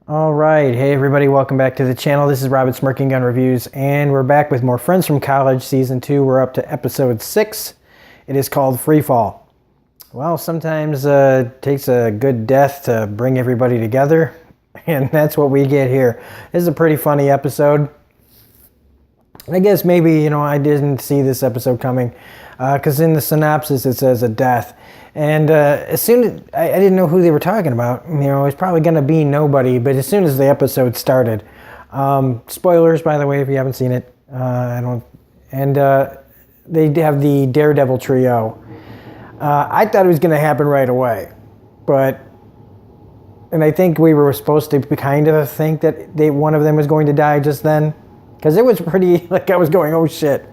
All right. Hey, everybody. Welcome back to the channel. This is Robin Smirking Gun Reviews, and we're back with more Friends from College Season 2. We're up to Episode 6. It is called Free Fall. Well, sometimes it takes a good death to bring everybody together, and that's what we get here. This is a pretty funny episode. I guess maybe, I didn't see this episode coming, because in the synopsis it says a death. And as soon as I didn't know who they were talking about, it's probably going to be nobody. But as soon as the episode started, spoilers, by the way, if you haven't seen it, I don't. And they have the Daredevil trio. I thought it was going to happen right away, and I think we were supposed to kind of think that one of them was going to die just then, because it was pretty like I was going, oh shit.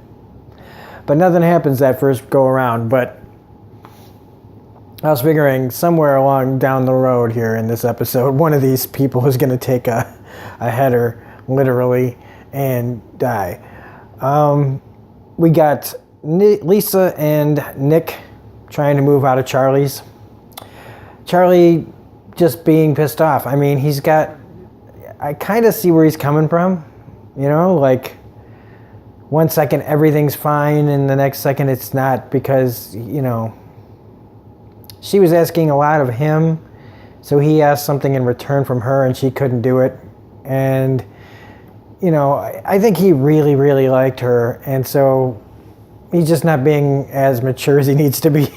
But nothing happens that first go around. But I was figuring somewhere along down the road here in this episode, one of these people is going to take a header, literally, and die. We got Lisa and Nick trying to move out of Charlie's. Charlie just being pissed off. I mean, I kind of see where he's coming from, like 1 second everything's fine and the next second it's not, because, she was asking a lot of him, so he asked something in return from her and she couldn't do it. And, I think he really, really liked her, and so he's just not being as mature as he needs to be.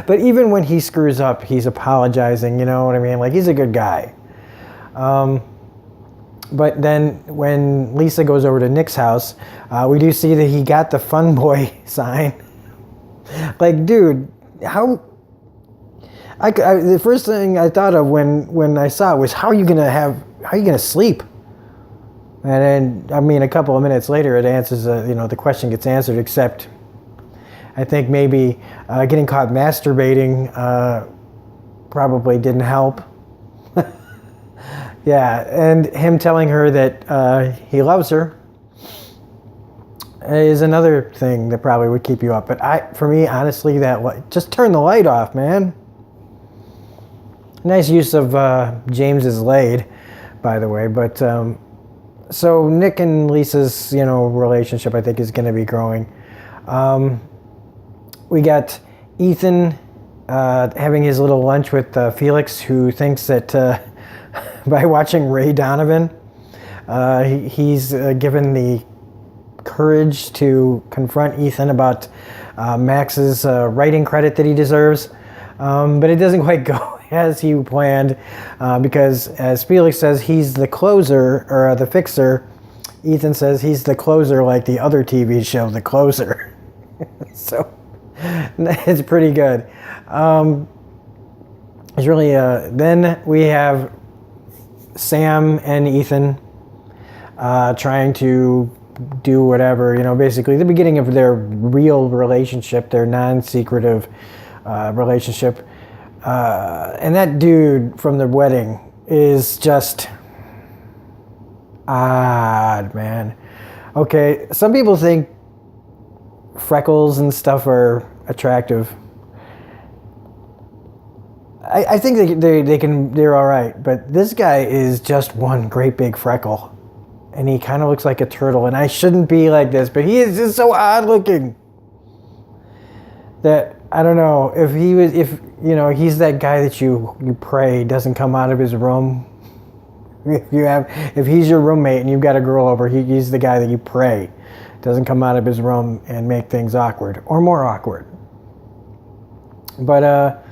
But even when he screws up, he's apologizing, you know what I mean? Like, he's a good guy. But then when Lisa goes over to Nick's house, we do see that he got the Fun Boy sign. Like, dude, the first thing I thought of when I saw it was, how are you gonna sleep? And then, a couple of minutes later, it answers, the question gets answered, except I think maybe getting caught masturbating probably didn't help. Yeah, and him telling her that he loves her is another thing that probably would keep you up. But for me, honestly, just turn the light off, man. Nice use of James's laid, by the way. But so Nick and Lisa's relationship, I think, is going to be growing. We got Ethan having his little lunch with Felix, who thinks that by watching Ray Donovan, he's given the courage to confront Ethan about Max's writing credit that he deserves. But it doesn't quite go as he planned, because as Felix says, he's the closer, or the fixer. Ethan says he's the closer, like the other TV show, The Closer. So it's pretty good. It's really then we have Sam and Ethan trying to do whatever, basically the beginning of their real relationship, their non-secretive relationship. And that dude from the wedding is just odd, man. Okay, some people think freckles and stuff are attractive. I think they're all right, but this guy is just one great big freckle, and he kind of looks like a turtle, and I shouldn't be like this, but he is just so odd looking that I don't know if he's that guy that you pray doesn't come out of his room. If he's your roommate and you've got a girl over, he's the guy that you pray doesn't come out of his room and make things awkward or more awkward. But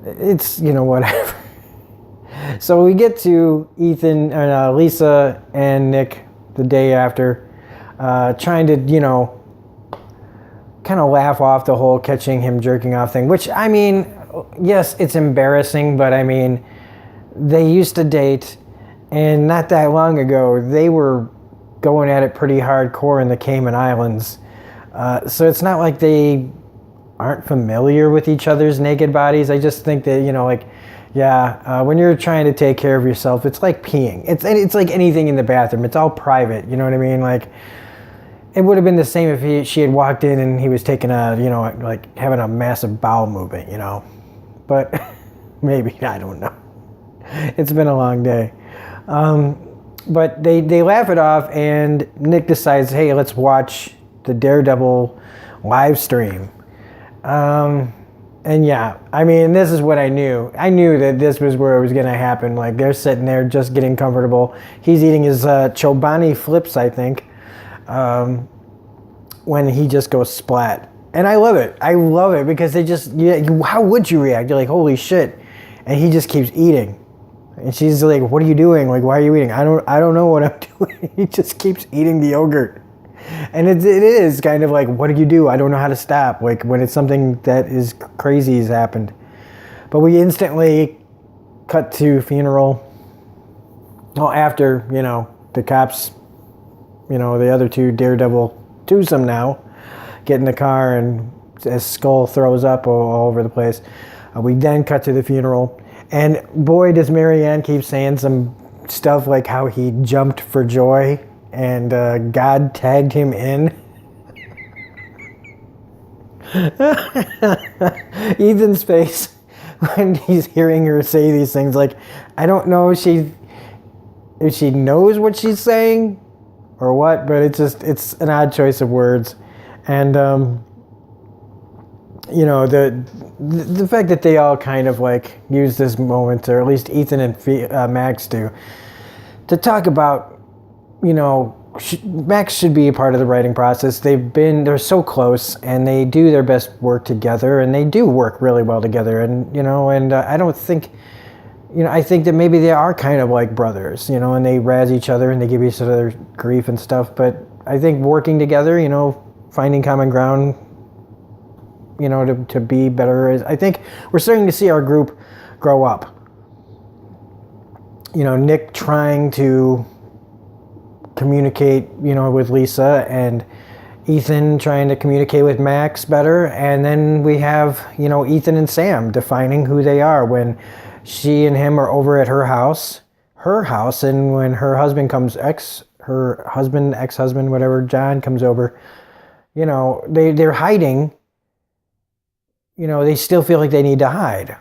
it's whatever. So we get to Ethan and Lisa and Nick the day after, trying to kind of laugh off the whole catching him jerking off thing, which, yes, it's embarrassing, but they used to date, and not that long ago they were going at it pretty hardcore in the Cayman Islands, so it's not like they aren't familiar with each other's naked bodies. I just think that when you're trying to take care of yourself, it's like peeing. It's like anything in the bathroom. It's all private. You know what I mean? Like, it would have been the same if she had walked in and he was taking having a massive bowel movement, But maybe, I don't know. It's been a long day. But they laugh it off, and Nick decides, hey, let's watch the Daredevil live stream. And yeah, I mean, this is what I knew. I knew that this was where it was going to happen. Like, they're sitting there just getting comfortable. He's eating his Chobani flips, I think, when he just goes splat. And I love it. I love it because they just, how would you react? You're like, holy shit. And he just keeps eating. And she's like, what are you doing? Like, why are you eating? I don't know what I'm doing. He just keeps eating the yogurt. And it is kind of like, what do you do? I don't know how to stop. Like, when it's something that is crazy has happened. But we instantly cut to funeral. Well, after, the cops, the other two Daredevil twosome now, get in the car and as Skull throws up all over the place. We then cut to the funeral. And boy, does Marianne keep saying some stuff like how he jumped for joy and God tagged him in. Ethan's face when he's hearing her say these things, like, I don't know if she knows what she's saying or what, but it's an odd choice of words. And the fact that they all kind of like use this moment, or at least Ethan and Max do, to talk about, Max should be a part of the writing process. They're so close, and they do their best work together, and they do work really well together. And I don't think, I think that maybe they are kind of like brothers, and they razz each other and they give each other grief and stuff. But I think working together, finding common ground, to be better. I think we're starting to see our group grow up. Nick trying to communicate, with Lisa, and Ethan trying to communicate with Max better. And then we have, Ethan and Sam defining who they are when she and him are over at her house, and when her husband ex-husband, whatever, John comes over, they're hiding. They still feel like they need to hide.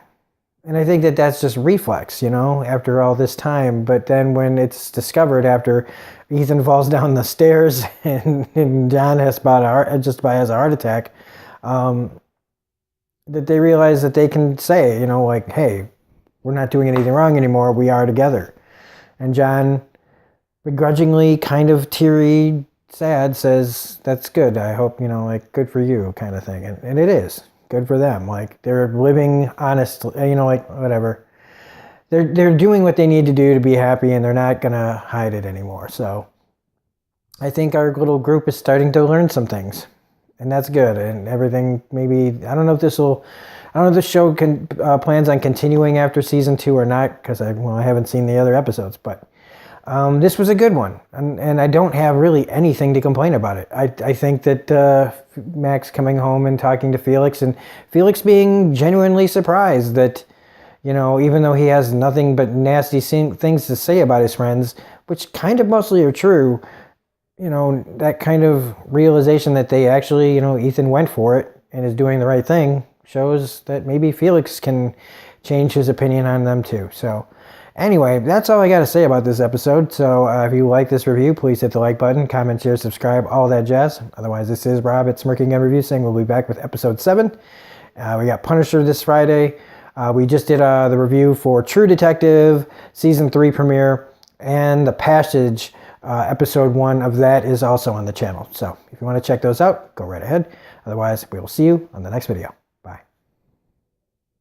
And I think that that's just reflex, after all this time. But then when it's discovered after Ethan falls down the stairs and John has just about has a heart attack, that they realize that they can say, like, hey, we're not doing anything wrong anymore. We are together. And John, begrudgingly, kind of teary, sad, says, that's good. I hope, good for you, kind of thing. And it is. Good for them. Like, they're living honestly, whatever. They're doing what they need to do to be happy, and they're not going to hide it anymore. So I think our little group is starting to learn some things, and that's good. And everything, maybe, I don't know if the show plans on continuing after season 2 or not, because I haven't seen the other episodes, but this was a good one, and I don't have really anything to complain about it. I think that Max coming home and talking to Felix, and Felix being genuinely surprised that, even though he has nothing but nasty things to say about his friends, which kind of mostly are true, that kind of realization that they actually, Ethan went for it and is doing the right thing, shows that maybe Felix can change his opinion on them too. So anyway, that's all I got to say about this episode. So if you like this review, please hit the like button, comment, share, subscribe, all that jazz. Otherwise, this is Rob at Smirking Gun Reviews saying we'll be back with episode 7. We got Punisher this Friday. We just did the review for True Detective season 3 premiere, and The Passage episode 1 of that is also on the channel. So if you want to check those out, go right ahead. Otherwise, we will see you on the next video.